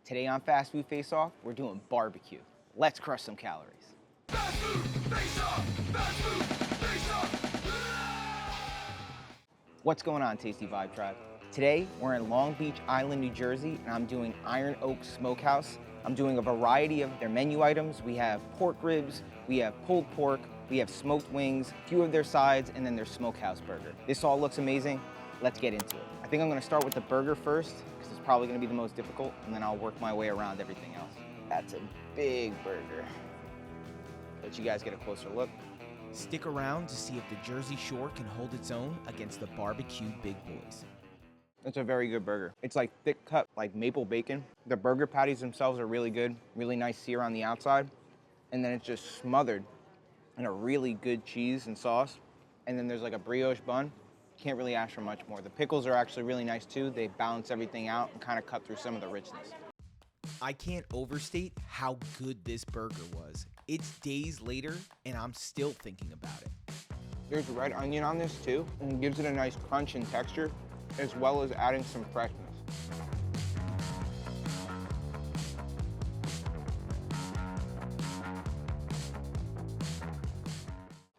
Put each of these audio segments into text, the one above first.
Today on Fast Food Face Off, we're doing barbecue. Let's crush some calories. Fast food face off! Fast food face off! What's going on, Tasty Vibe Tribe? Today, we're in Long Beach Island, New Jersey, and I'm doing Iron Oak Smokehouse. I'm doing a variety of their menu items. We have pork ribs, we have pulled pork, we have smoked wings, a few of their sides, and then their smokehouse burger. This all looks amazing. Let's get into it. I think I'm gonna start with the burger first, because it's probably gonna be the most difficult, and then I'll work my way around everything else. That's a big burger. Let you guys get a closer look. Stick around to see if the Jersey Shore can hold its own against the barbecue big boys. It's a very good burger. It's like thick cut, like maple bacon. The burger patties themselves are really good, really nice sear on the outside. And then it's just smothered in a really good cheese and sauce. And then there's like a brioche bun. Can't really ask for much more. The pickles are actually really nice too. They balance everything out and kind of cut through some of the richness. I can't overstate how good this burger was. It's days later, and I'm still thinking about it. There's red onion on this too, and it gives it a nice crunch and texture, as well as adding some freshness.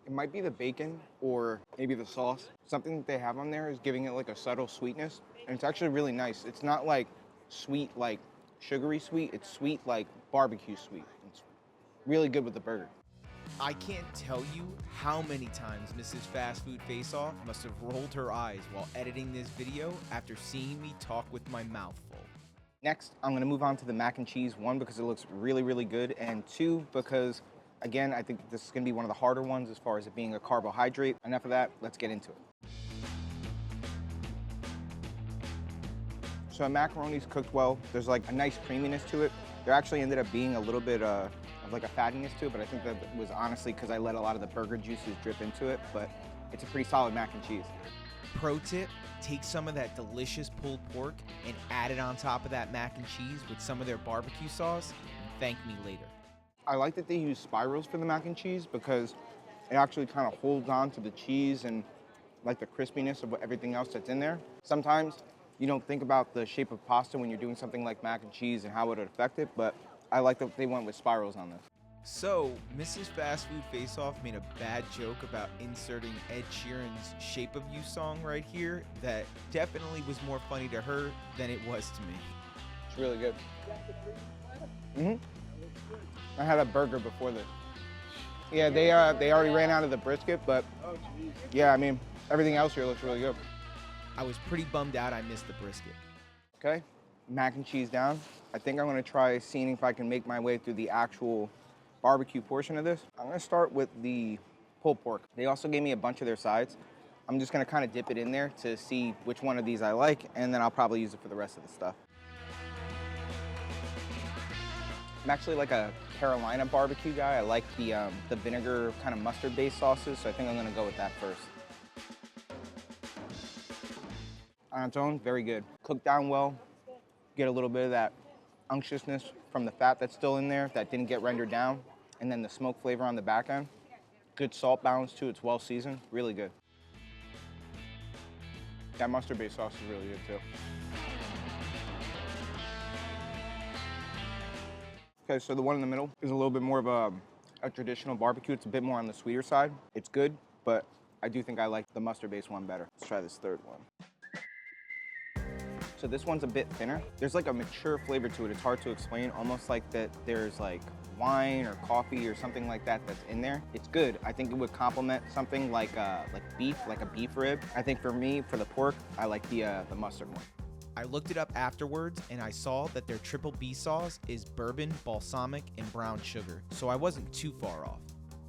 It might be the bacon or maybe the sauce. Something that they have on there is giving it like a subtle sweetness, and it's actually really nice. It's not like sweet, like sugary sweet. It's sweet like barbecue sweet. It's really good with the burger. I can't tell you how many times Mrs. Fast Food Face Off must have rolled her eyes while editing this video after seeing me talk with my mouth full. Next, I'm gonna move on to the mac and cheese. One, because it looks really, really good, and two, because again, I think this is gonna be one of the harder ones as far as it being a carbohydrate. Enough of that, let's get into it. So the macaroni's cooked well. There's like a nice creaminess to it. There actually ended up being a little bit of like a fattiness to it, but I think that was honestly because I let a lot of the burger juices drip into it, but it's a pretty solid mac and cheese. Pro tip, take some of that delicious pulled pork and add it on top of that mac and cheese with some of their barbecue sauce, and thank me later. I like that they use spirals for the mac and cheese because it actually kind of holds on to the cheese and like the crispiness of everything else that's in there. Sometimes you don't think about the shape of pasta when you're doing something like mac and cheese and how it would affect it, but I like that they went with spirals on this. So, Mrs. Fast Food Face Off made a bad joke about inserting Ed Sheeran's Shape of You song right here that definitely was more funny to her than it was to me. It's really good. I had a burger before this. Yeah, they already ran out of the brisket, but yeah, I mean, everything else here looks really good. I was pretty bummed out I missed the brisket. Okay, mac and cheese down. I think I'm gonna try seeing if I can make my way through the actual barbecue portion of this. I'm gonna start with the pulled pork. They also gave me a bunch of their sides. I'm just gonna kind of dip it in there to see which one of these I like, and then I'll probably use it for the rest of the stuff. I'm actually like a Carolina barbecue guy. I like the vinegar kind of mustard-based sauces, so I think I'm gonna go with that first. On its own, very good. Cooked down well. Get a little bit of that unctuousness from the fat that's still in there that didn't get rendered down, and then the smoke flavor on the back end. Good salt balance too. It's well seasoned. Really good. That mustard-based sauce is really good too. Okay, so the one in the middle is a little bit more of a traditional barbecue. It's a bit more on the sweeter side. It's good, but I do think I like the mustard-based one better. Let's try this third one. So this one's a bit thinner. There's like a mature flavor to it. It's hard to explain, almost like that there's like wine or coffee or something like that that's in there. It's good. I think it would complement something like beef, like a beef rib. I think for me, for the pork, I like the mustard one. I looked it up afterwards and I saw that their triple B sauce is bourbon, balsamic, and brown sugar, so I wasn't too far off.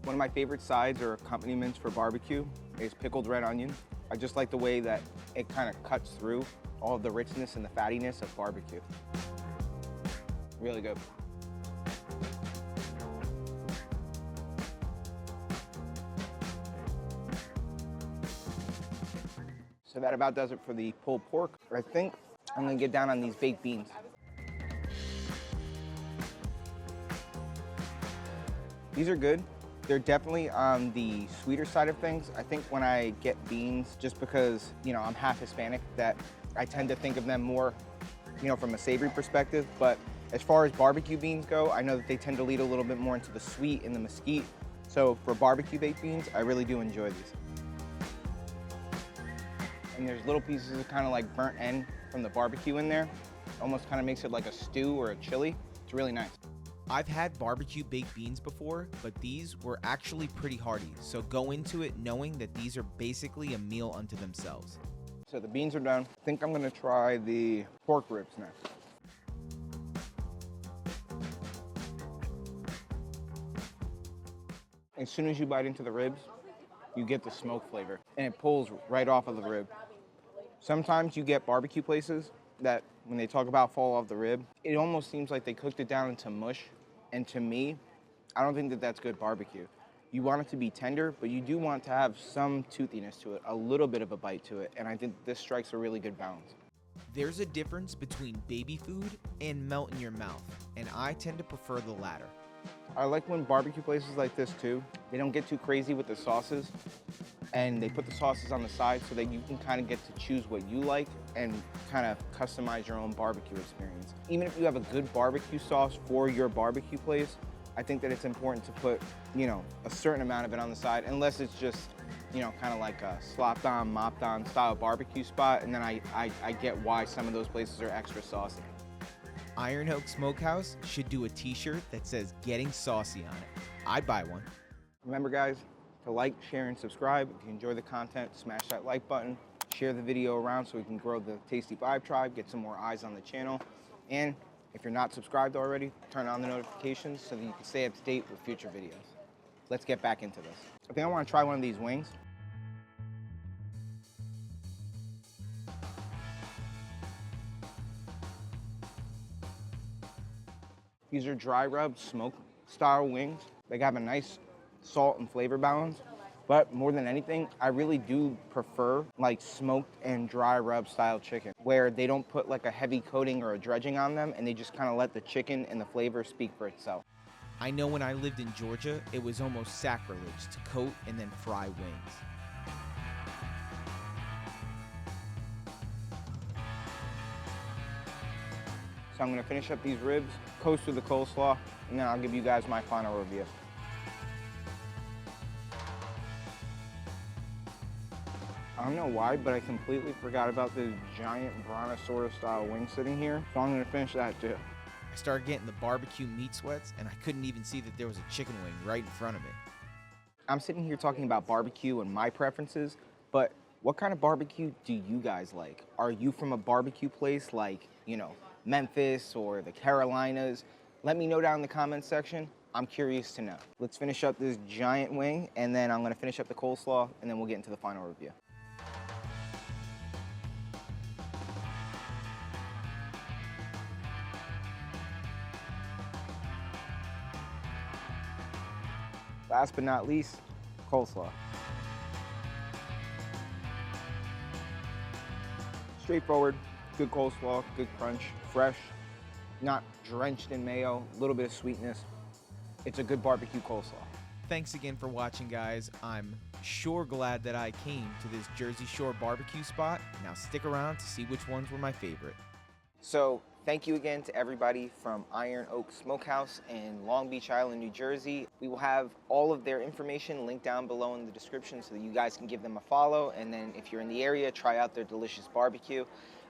One of my favorite sides or accompaniments for barbecue is pickled red onion. I just like the way that it kind of cuts through all of the richness and the fattiness of barbecue. Really good. So that about does it for the pulled pork. I think I'm gonna get down on these baked beans. These are good. They're definitely on the sweeter side of things. I think when I get beans, just because, you know, I'm half Hispanic, that I tend to think of them more, you know, from a savory perspective, but As far as barbecue beans go, I know that they tend to lead a little bit more into the sweet and the mesquite. So for barbecue baked beans, I really do enjoy these. And there's little pieces of kind of like burnt end from the barbecue in there. Almost kind of makes it like a stew or a chili. It's really nice. I've had barbecue baked beans before, but these were actually pretty hearty, so go into it knowing that these are basically a meal unto themselves. So the beans are done. I think I'm gonna try the pork ribs next. As soon as you bite into the ribs, you get the smoke flavor, and it pulls right off of the rib. Sometimes you get barbecue places that when they talk about fall off the rib, it almost seems like they cooked it down into mush. And to me, I don't think that that's good barbecue. You want it to be tender, but you do want to have some toothiness to it, a little bit of a bite to it. And I think this strikes a really good balance. There's a difference between baby food and melt in your mouth, and I tend to prefer the latter. I like when barbecue places like this too, they don't get too crazy with the sauces, and they put the sauces on the side so that you can kind of get to choose what you like and kind of customize your own barbecue experience. Even if you have a good barbecue sauce for your barbecue place, I think that it's important to put, a certain amount of it on the side, unless it's just, kind of like a slopped on, mopped on style barbecue spot, and then I get why some of those places are extra saucy. Iron Oak Smokehouse should do a t-shirt that says "Getting Saucy" on it. I'd buy one. Remember guys, to like, share, and subscribe. If you enjoy the content, smash that like button, share the video around so we can grow the Tasty Vibe tribe, get some more eyes on the channel. And if you're not subscribed already, turn on the notifications so that you can stay up to date with future videos. Let's get back into this. I think I want to try one of these wings. These are dry rub smoke style wings. They have a nice salt and flavor balance, but more than anything, I really do prefer like smoked and dry rub style chicken, where they don't put like a heavy coating or a dredging on them, and they just kind of let the chicken and the flavor speak for itself. I know when I lived in Georgia, it was almost sacrilege to coat and then fry wings. So I'm gonna finish up these ribs, coast with the coleslaw, and then I'll give you guys my final review. I don't know why, but I completely forgot about this giant brontosaurus style wing sitting here, so I'm gonna finish that too. I started getting the barbecue meat sweats, and I couldn't even see that there was a chicken wing right in front of me. I'm sitting here talking about barbecue and my preferences, but what kind of barbecue do you guys like? Are you from a barbecue place like, Memphis or the Carolinas? Let me know down in the comments section. I'm curious to know. Let's finish up this giant wing, and then I'm gonna finish up the coleslaw, and then we'll get into the final review. Last but not least, coleslaw. Straightforward, good coleslaw, good crunch, fresh, not drenched in mayo, a little bit of sweetness. It's a good barbecue coleslaw. Thanks again for watching, guys. I'm sure glad that I came to this Jersey Shore barbecue spot. Now stick around to see which ones were my favorite. So thank you again to everybody from Iron Oak Smokehouse in Long Beach Island, New Jersey. We will have all of their information linked down below in the description so that you guys can give them a follow. And then if you're in the area, try out their delicious barbecue.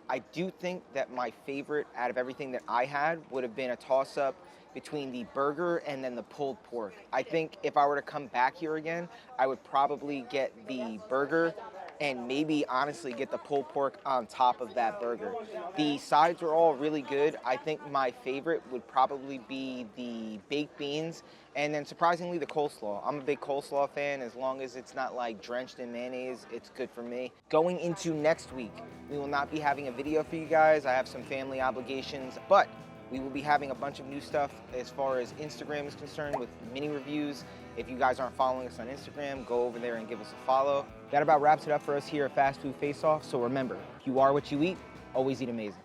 I do think that my favorite out of everything that I had would have been a toss-up between the burger and then the pulled pork. I think if I were to come back here again, I would probably get the burger and maybe honestly get the pulled pork on top of that burger. The sides were all really good. I think my favorite would probably be the baked beans and then surprisingly the coleslaw. I'm a big coleslaw fan. As long as it's not like drenched in mayonnaise, it's good for me. Going into next week, we will not be having a video for you guys. I have some family obligations, but we will be having a bunch of new stuff as far as Instagram is concerned with mini reviews. If you guys aren't following us on Instagram, go over there and give us a follow. That about wraps it up for us here at Fast Food Face Off. So remember, if you are what you eat, always eat amazing.